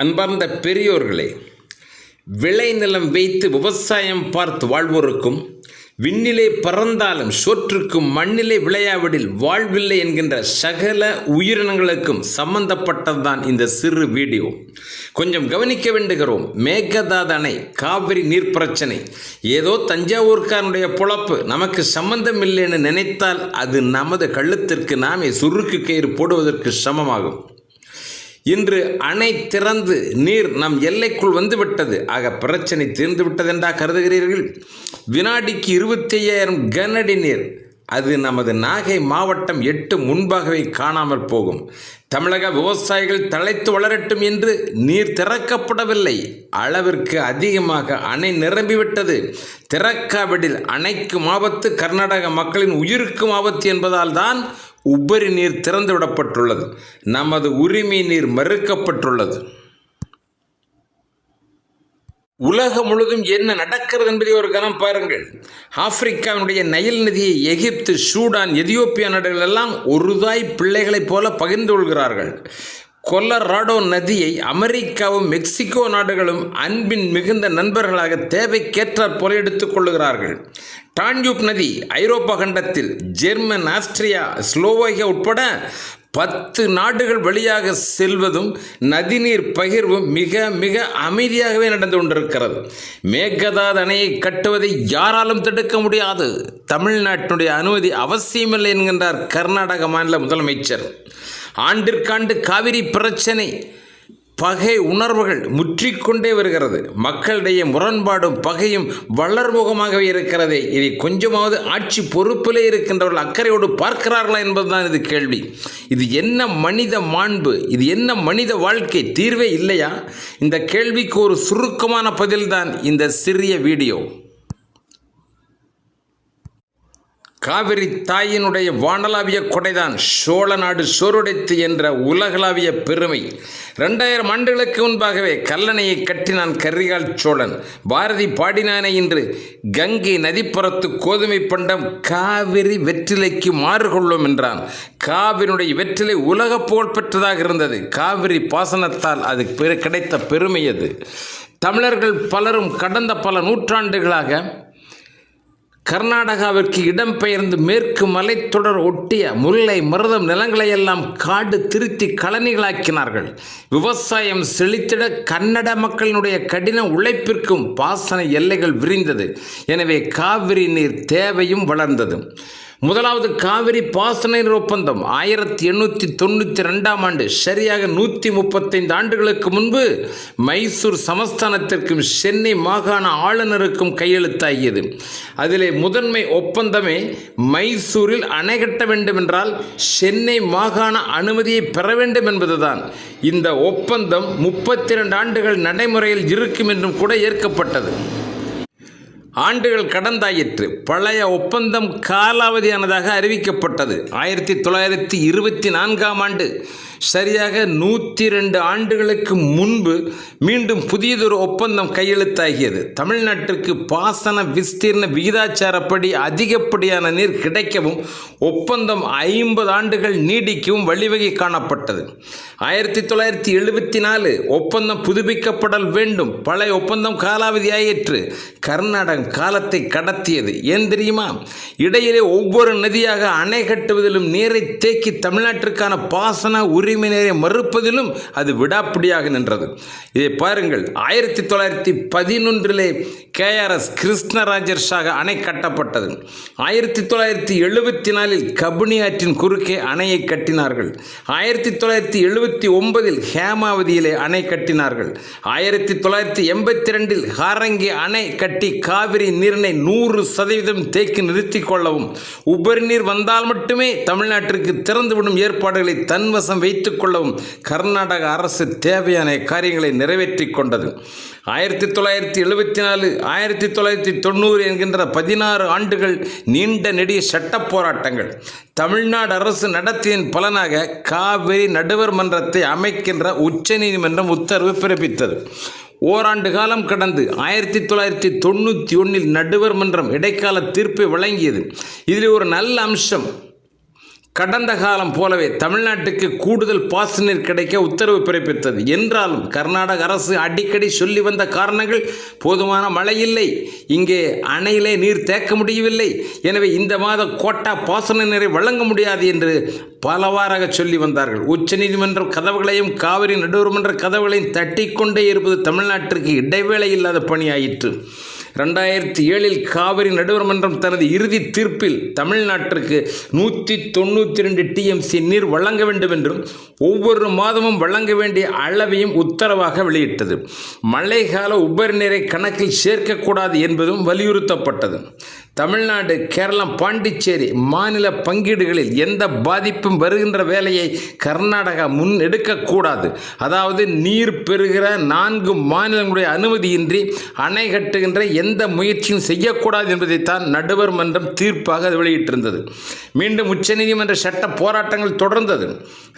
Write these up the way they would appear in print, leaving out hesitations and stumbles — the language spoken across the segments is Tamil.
அன்பார்ந்த பெரியோர்களே, விளைநிலம் வைத்து விவசாயம் பார்த்து வாழ்வோருக்கும், விண்ணிலே பறந்தாலும் சோற்றுக்கும் மண்ணிலே விளையாவிடில் வாழ்வில்லை என்கின்ற சகல உயிரினங்களுக்கும் சம்பந்தப்பட்டதுதான் இந்த சிறு வீடியோ. கொஞ்சம் கவனிக்க வேண்டுகிறோம். மேகதாது அணை, காவிரி நீர் பிரச்சனை, ஏதோ தஞ்சாவூர்காரனுடைய பொழப்பு, நமக்கு சம்பந்தம் இல்லைன்னு நினைத்தால் அது நமது கழுத்திற்கு நாமே சுருக்கு கயிறு போடுவதற்கு சமமாகும். இன்று அணை திறந்து நீர் நம் எல்லைக்குள் வந்துவிட்டது. ஆக பிரச்சனை தீர்ந்து விட்டது என்றா கருதுகிறீர்கள்? வினாடிக்கு 25,000 கனஅடி நீர், அது நமது நாகை மாவட்டம் 8 முன்பாகவே காணாமல் போகும். தமிழக விவசாயிகள் தழைத்து வளரட்டும் என்று நீர் திறக்கப்படவில்லை. அளவிற்கு அதிகமாக அணை நிரம்பிவிட்டது. திறக்காவிடில் அணைக்கும் ஆபத்து, கர்நாடக மக்களின் உயிருக்கும் ஆபத்து என்பதால் தான் உபரி நீர் திறந்து விடப்பட்டுள்ளது. நமது உரிமை நீர் மறுக்கப்பட்டுள்ளது. உலகம் முழுதும் என்ன நடக்கிறது என்பதை ஒரு கணம் பாருங்கள். ஆப்பிரிக்காவினுடைய நைல் நதியை எகிப்து, சூடான், எதியோப்பியா நாடுகள் எல்லாம் ஒரு தாய் பிள்ளைகளைப் போல பகிர்ந்து கொள்கிறார்கள். கொலராடோ நதியை அமெரிக்காவும் மெக்சிகோ நாடுகளும் அன்பின் மிகுந்த நண்பர்களாக தேவைக்கேற்றாற் போல எடுத்துக் கொள்ளுகிறார்கள். டான்யூப் நதி ஐரோப்பா கண்டத்தில் ஜெர்மன், ஆஸ்திரியா, ஸ்லோவாக்கியா உட்பட 10 நாடுகள் வழியாக செல்வதும் நதிநீர் பகிர்வும் மிக மிக அமைதியாகவே நடந்து கொண்டிருக்கிறது. மேகதாது அணையை கட்டுவதை யாராலும் தடுக்க முடியாது. தமிழ்நாட்டினுடைய அனுமதி அவசியமில்லை என்கின்றார் கர்நாடக மாநில முதலமைச்சர். ஆண்டிற்காண்டு காவிரி பிரச்சனை, பகை உணர்வுகள் முற்றிக்கொண்டே வருகிறது. மக்களிடையே முரண்பாடும் பகையும் வளர்முகமாகவே இருக்கிறதே. இதை கொஞ்சமாவது ஆட்சி பொறுப்பிலே இருக்கின்றவர்கள் அக்கறையோடு பார்க்கிறார்களா என்பதுதான் இது கேள்வி. இது என்ன மனித மாண்பு? இது என்ன மனித வாழ்க்கை? தீர்வே இல்லையா? இந்த கேள்விக்கு ஒரு சுருக்கமான பதில்தான் இந்த சிறிய வீடியோ. காவிரி தாயினுடைய வானளாவிய கொடைதான் சோழ நாடு சோறுடைத்து என்ற உலகளாவிய பெருமை. 2000 ஆண்டுகளுக்கு முன்பாகவே கல்லணையை கட்டினான் கரிகால் சோழன். பாரதி பாடினானே இன்று கங்கை நதிப்புறத்து கோதுமை பண்டம் காவிரி வெற்றிலைக்கு மாறு கொள்ளும் என்றான். காவிரியுடைய வெற்றிலை உலக புகழ் பெற்றதாக இருந்தது. காவிரி பாசனத்தால் அது கிடைத்த பெருமை அது. தமிழர்கள் பலரும் கடந்த பல நூற்றாண்டுகளாக கர்நாடகாவிற்கு இடம்பெயர்ந்து மேற்கு மலைத்தொடர் ஒட்டிய முல்லை மருதம் நிலங்களையெல்லாம் காடு திருத்தி கழனிகளாக்கினார்கள். விவசாயம் செழித்திட கன்னட மக்களினுடைய கடின உழைப்பிற்கும் பாசன எல்லைகள் விரிந்தது. எனவே காவிரி நீர் தேவையும் வளர்ந்தது. முதலாவது காவிரி பாசன நீர் ஒப்பந்தம் 1892ஆம் ஆண்டு, சரியாக 135 ஆண்டுகளுக்கு முன்பு மைசூர் சமஸ்தானத்திற்கும் சென்னை மாகாண ஆளுநருக்கும் கையெழுத்தாகியது. அதிலே முதன்மை ஒப்பந்தமே மைசூரில் அணை கட்ட வேண்டும் என்றால் சென்னை மாகாண அனுமதியை பெற வேண்டும் என்பதுதான். இந்த ஒப்பந்தம் 32 ஆண்டுகள் நடைமுறையில் இருக்கும் என்றும் கூட ஏற்கப்பட்டது. ஆண்டுகள் கடந்தாயிற்று. பழைய ஒப்பந்தம் காலாவதியானதாக அறிவிக்கப்பட்டது. 1924ஆம் ஆண்டு, சரியாக 102 ஆண்டுகளுக்கு முன்பு மீண்டும் புதியதொரு ஒப்பந்தம் கையெழுத்தாகியது. தமிழ்நாட்டிற்கு பாசன விஸ்தீர்ண விகிதாச்சாரப்படி அதிகப்படியான நீர் கிடைக்கவும் ஒப்பந்தம் 50 ஆண்டுகள் நீடிக்கவும் வழிவகை காணப்பட்டது. 1974 ஒப்பந்தம் புதுப்பிக்கப்படல் வேண்டும். பழைய ஒப்பந்தம் காலாவதியாயிற்று. கர்நாடகம் காலத்தை கடத்தியது. ஏன் தெரியுமா? இடையிலே ஒவ்வொரு நதியாக அணை கட்டுவதிலும் நீரை தேக்கி தமிழ்நாட்டிற்கான பாசன உரிமை நீரை மறுப்பதிலும் அது விடாப்பிடியாக நின்றது. இதை பாருங்கள். 1911 KRS கிருஷ்ணராஜர் சாக அணை கட்டப்பட்டது. 1974 கபினி ஆற்றின் குறுக்கே அணையை கட்டினார்கள். 1979 ஹேமாவதியிலே அணை கட்டினார்கள். 1982 ஹாரங்கி அணை கட்டி காவிரி நீரினை 100% தேக்கி நிறுத்திக் கொள்ளவும், உபரி நீர் வந்தால் மட்டுமே தமிழ்நாட்டிற்கு திறந்துவிடும் ஏற்பாடுகளை தன்வசம் வைத்துக் கொள்ளவும் கர்நாடக அரசு தேவையான காரியங்களை நிறைவேற்றிக் கொண்டது. 1974 1990 என்கின்ற 16 ஆண்டுகள் நீண்ட நெடிய சட்ட போராட்டங்கள். தமிழ்நாடு அரசு நடத்தியதன் பலனாக காவிரி நடுவர் மன்றத்தை அமைக்கின்ற உச்ச நீதிமன்றம் உத்தரவு பிறப்பித்தது. ஓராண்டு காலம் கடந்து 1991 நடுவர் மன்றம் இடைக்கால தீர்ப்பை வழங்கியது. இதில் ஒரு நல்ல அம்சம், கடந்த காலம் போலவே தமிழ்நாட்டுக்கு கூடுதல் பாசன நீர் கிடைக்க உத்தரவு பிறப்பித்தது. என்றாலும் கர்நாடக அரசு அடிக்கடி சொல்லி வந்த காரணங்கள் போதுமான மழை இல்லை, இங்கே அணையிலே நீர் தேக்க முடியவில்லை, எனவே இந்த மாத கோட்டா பாசன நீரை வழங்க முடியாது என்று பலவாறாக சொல்லி வந்தார்கள். உச்சநீதிமன்ற கதவுகளையும் காவிரி நடுவர்மன்ற கதவுகளையும் தட்டிக்கொண்டே இருப்பது தமிழ்நாட்டிற்கு இடைவேளை இல்லாத பணியாயிற்று. 2007 காவிரி நடுவர்மன்றம் தனது இறுதி தீர்ப்பில் தமிழ்நாட்டிற்கு 192 டிஎம்சி நீர் வழங்க வேண்டும் என்றும் ஒவ்வொரு மாதமும் வழங்க வேண்டிய அளவையும் உத்தரவாக வெளியிட்டது. மழைக்கால உபரி நீரை கணக்கில் சேர்க்கக்கூடாது என்பதும் வலியுறுத்தப்பட்டது. தமிழ்நாடு, கேரளம், பாண்டிச்சேரி மாநில பங்கீடுகளில் எந்த பாதிப்பும் வருகின்ற வேலையை கர்நாடகா முன்னெடுக்கக்கூடாது. அதாவது நீர் பெறுகிற 4 மாநிலங்களுடைய அனுமதியின்றி அணை கட்டுகின்ற எந்த முயற்சியும் செய்யக்கூடாது என்பதைத்தான் நடுவர் மன்றம் தீர்ப்பாக வெளியிட்டிருந்தது. மீண்டும் உச்சநீதிமன்ற சட்ட போராட்டங்கள் தொடர்ந்தது.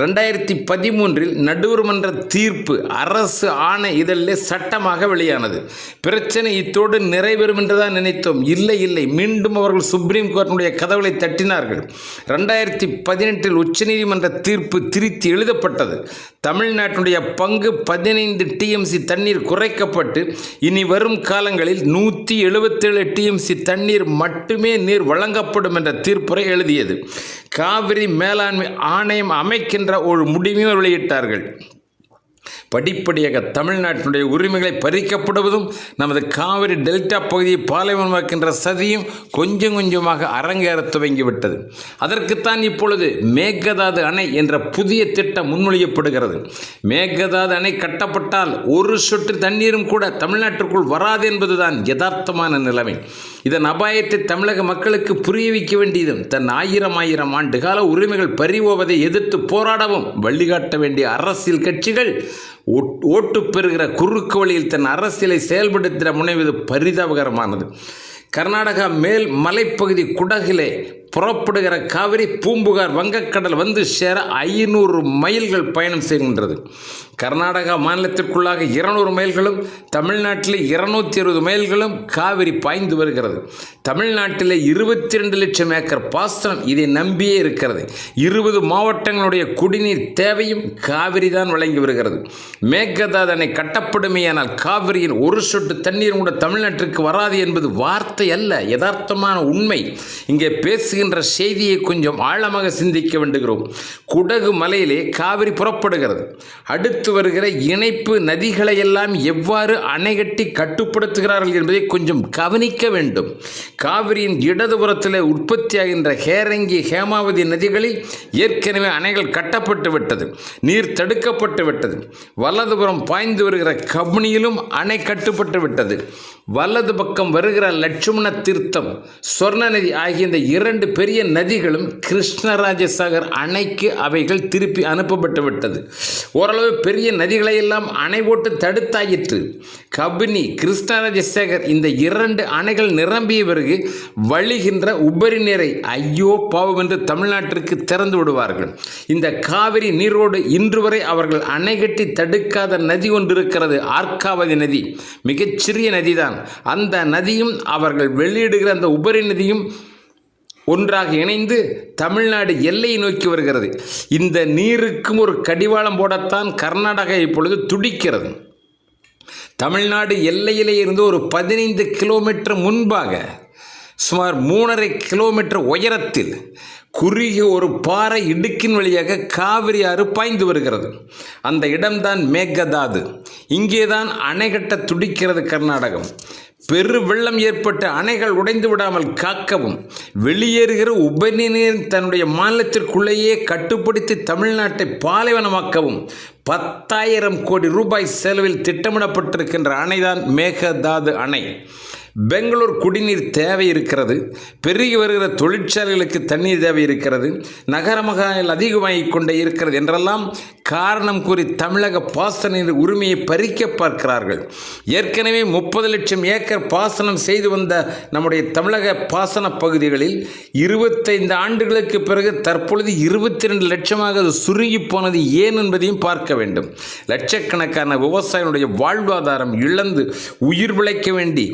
2013 நடுவர் மன்ற தீர்ப்பு அரசு ஆணை இதழிலே சட்டமாக வெளியானது. பிரச்சனை இத்தோடு நிறைவேறும் என்றுதான் நினைத்தோம். இல்லை, மீண்டும் அவர்கள் சுப்ரீம் கோர்ட்டினுடைய கதவுகளை தட்டினார்கள். 2018 உச்சநீதிமன்ற தீர்ப்பு திருத்தி எழுதப்பட்டது. தமிழ்நாட்டினுடைய பங்கு 15 டிஎம்சி தண்ணீர் குறைக்கப்பட்டு இனி வரும் காலங்களில் 177 டிஎம்சி தண்ணீர் மட்டுமே நீர் வழங்கப்படும் என்ற தீர்ப்புரை எழுதியது. காவிரி மேலாண்மை ஆணையம் அமைக்கின்ற ஒரு முடிவையும் வெளியிட்டார்கள். படிப்படியாக தமிழ்நாட்டினுடைய உரிமைகளை பறிக்கப்படுவதும் நமது காவிரி டெல்டா பகுதியை பாலைவனமாக்கின்ற சதியும் கொஞ்சம் கொஞ்சமாக அரங்கேற துவங்கிவிட்டது. அதற்குத்தான் இப்பொழுது மேகதாது அணை என்ற புதிய திட்டம் முன்மொழியப்படுகிறது. மேகதாது அணை கட்டப்பட்டால் ஒரு சொட்டு தண்ணீரும் கூட தமிழ்நாட்டிற்குள் வராது என்பதுதான் யதார்த்தமான நிலைமை. இதன் அபாயத்தை தமிழக மக்களுக்கு புரிய வைக்க வேண்டியதும் தன் ஆயிரம் ஆண்டு கால உரிமைகள் பறிபோவதை எதிர்த்து போராடவும் வழிகாட்ட வேண்டிய அரசியல் கட்சிகள் ஓட்டு பெறுகிற குறுக்கு வழியில் தன் அரசியலை செயல்படுத்த முனைவது பரிதாபகரமானது. கர்நாடகா மேல் மலைப்பகுதி குடகிலே புறப்படுகிற காவிரி பூம்புகார் வங்கக்கடல் வந்து சேர 500 மைல்கள் பயணம் செய்கின்றது. கர்நாடகா மாநிலத்திற்குள்ளாக 200 மைல்களும் தமிழ்நாட்டில் 260 மைல்களும் காவிரி பாய்ந்து வருகிறது. தமிழ்நாட்டில் 22 லட்சம் ஏக்கர் பாசனம் இதை நம்பியே இருக்கிறது. 20 மாவட்டங்களுடைய குடிநீர் தேவையும் காவிரி தான் வழங்கி வருகிறது. மேகதாது அணை கட்டப்படுமையானால் காவிரியின் ஒரு சொட்டு தண்ணீர் கூட தமிழ்நாட்டிற்கு வராது என்பது வார்த்தை அல்ல, யதார்த்தமான உண்மை. இங்கே பேசுகின்ற செய்தியை கொஞ்சம் ஆழமாக சிந்திக்க வேண்டுகிறோம். குடகு மலையிலே காவிரி புறப்படுகிறது. அடுத்து வருகிற இணைப்பு நதிகளை எல்லாம் எவ்வாறு அணை கட்டி கட்டுப்படுத்துகிறார்கள் என்பதை கொஞ்சம் கவனிக்க வேண்டும். காவிரியின் இடதுபுறத்தில் உற்பத்தியாகின்ற ஹேரங்கி, ஹேமாவதி நதிகளில் ஏற்கனவே அணைகள் கட்டப்பட்டு விட்டது, நீர் தடுக்கப்பட்டு விட்டது. வலதுபுறம் பாய்ந்து வருகிற கபினியிலும் அணை கட்டுப்பட்டு விட்டது. வலது பக்கம் வருகிற லட்சுமண தீர்த்தம், சொர்ண நதி ஆகிய இந்த 2 பெரிய நதிகளும் கிருஷ்ணராஜசாகர் அணைக்கு அவைகள் திருப்பி அனுப்பப்பட்டு விட்டது. ஓரளவு பெரிய நதிகளை எல்லாம் அணை போட்டு தடுத்தாயிற்று. கபினி, கிருஷ்ணராஜசாகர் இந்த 2 அணைகள் நிரம்பிய பிறகு வழிகின்ற உபரி நீரை ஐயோ பாவம் என்று தமிழ்நாட்டிற்கு திறந்து விடுவார்கள். இந்த காவிரி நீரோடு இன்று வரை அவர்கள் அணை கட்டி தடுக்காத நதி ஒன்று இருக்கிறது, ஆர்காவதி நதி. மிகச்சிறிய நதிதான். அந்த நதியும் அவர்கள் வெளியிடுகிற அந்த உபரி நதியும் ஒன்றாக இணைந்து தமிழ்நாடு எல்லையை நோக்கி வருகிறது. இந்த நீருக்கும் ஒரு கடிவாளம் போடத்தான் கர்நாடகா இப்பொழுது துடிக்கிறது. தமிழ்நாடு எல்லையிலே இருந்து ஒரு 15 கிலோமீட்டர் முன்பாக சுமார் 3.5 கிலோமீட்டர் உயரத்தில் குறுகிய ஒரு பாறை இடுக்கின் வழியாக காவிரி ஆறு பாய்ந்து வருகிறது. அந்த இடம்தான் மேகதாது. இங்கேதான் அணை கட்ட துடிக்கிறது கர்நாடகம். பெரு வெள்ளம் ஏற்பட்டு அணைகள் உடைந்து விடாமல் காக்கவும், வெளியேறுகிற உபரி நீர் தன்னுடைய மாநிலத்திற்குள்ளேயே கட்டுப்படுத்தி தமிழ்நாட்டை பாலைவனமாக்கவும் 10,000 கோடி ரூபாய் செலவில் திட்டமிடப்பட்டிருக்கின்ற அணைதான் மேகதாது அணை. பெங்களூர் குடிநீர் தேவை இருக்கிறது, பெருகி வருகிற தொழிற்சாலைகளுக்கு தண்ணீர் தேவை இருக்கிறது, நகரமகால் அதிகமாகிக் கொண்டே இருக்கிறது என்றெல்லாம் காரணம் கூறி தமிழக பாசன நீர் உரிமையை பறிக்க பார்க்கிறார்கள். ஏற்கனவே 30 லட்சம் ஏக்கர் பாசனம் செய்து வந்த நம்முடைய தமிழக பாசன பகுதிகளில் 25 ஆண்டுகளுக்கு பிறகு தற்பொழுது 22 லட்சமாக அது சுருங்கி போனது ஏன் என்பதையும் பார்க்க வேண்டும். லட்சக்கணக்கான விவசாயிகளுடைய வாழ்வாதாரம் இழந்து உயிர் பிழைக்க வேண்டி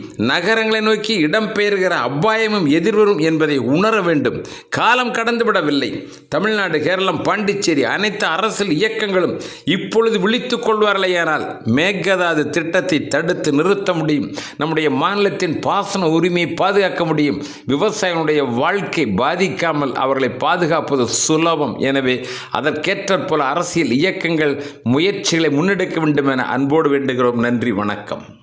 நகரங்களை நோக்கி இடம்பெயர்கிற அபாயமும் எதிர்வரும் என்பதை உணர வேண்டும். காலம் கடந்துவிடவில்லை. தமிழ்நாடு, கேரளம், பாண்டிச்சேரி அனைத்து அரசியல் இயக்கங்களும் இப்பொழுது விழித்துக் கொள்வார்களேயானால் மேகதாது திட்டத்தை தடுத்து நிறுத்த முடியும். நம்முடைய மாநிலத்தின் பாசன உரிமையை பாதுகாக்க முடியும். விவசாயிகளுடைய வாழ்க்கை பாதிக்காமல் அவர்களை பாதுகாப்பது சுலபம். எனவே அதற்கேற்றற்போல அரசியல் இயக்கங்கள் முயற்சிகளை முன்னெடுக்க வேண்டும் என அன்போடு வேண்டுகிறோம். நன்றி, வணக்கம்.